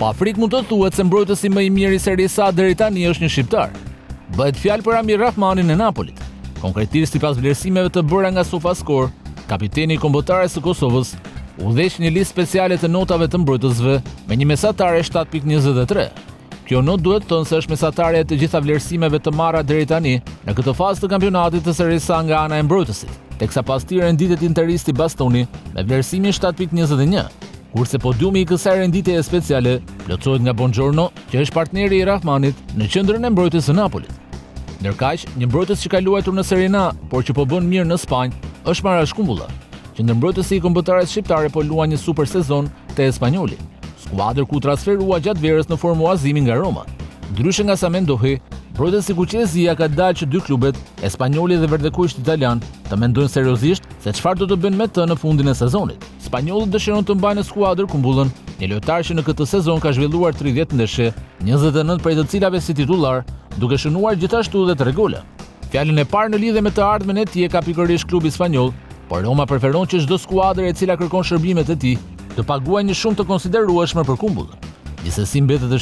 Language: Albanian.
Pa frikë mund të thuhet se mbrojtësi më i mirë i Serie A deri tani është një shqiptar. Bëhet fjalë për Amir Rahmanin e Napolit. Konkretisht sipas vlerësimeve të bëra nga SofaScore, kapiteni i kombëtares së Kosovës udhëheq një listë speciale të notave të mbrojtësve me një mesatare 7.23. Kjo not duhet thënë se është mesatarja e të gjitha vlerësimeve të marra deri tani në këtë fazë të kampionatit të Serie A nga ana e mbrojtësit, teksa pas tij renditet Interisti Bastoni me vlerësimin 7.21, kurse podiumi i kësaj renditjeje speciale plotësohet nga Buongiorno, që është partneri i Rahmanit në qendrën e mbrojtjes së Napolit. Ndërkaq, një mbrojtës që ka luajtur në Serie A, por që po bën mirë në Spanjë, është Marash Kumbulla. Qendërmbrojtësi i kombëtares shqiptare po luan një super sezon te Espanyoli, skuadër ku transferua gjatë verës në formuazimi nga Roma. Ndryshe nga sa mendohej, mbrojtësi Kuqezia ka dalë që dy klubet, Espanyoli dhe Verdekuisht italian, të mendojnë seriozisht se çfarë do të bëjnë me të në fundin e sezonit. Spanjollët dëshiron të mbajnë në skuadër Kumbullën, një lojtar që në këtë sezon ka zhvilluar 30 ndeshje, 29 prej të cilave si titullar, duke shënuar gjithashtu edhe 3 gole. Fjalën e parë në lidhje me të ardhmen e tij e ka pikërisht klubi spanjoll, por Roma preferon që çdo skuadër e cila kërkon shërbimet e tij të paguajë një shumë të konsiderueshme për Kumbullën. Gjithsesi mbetet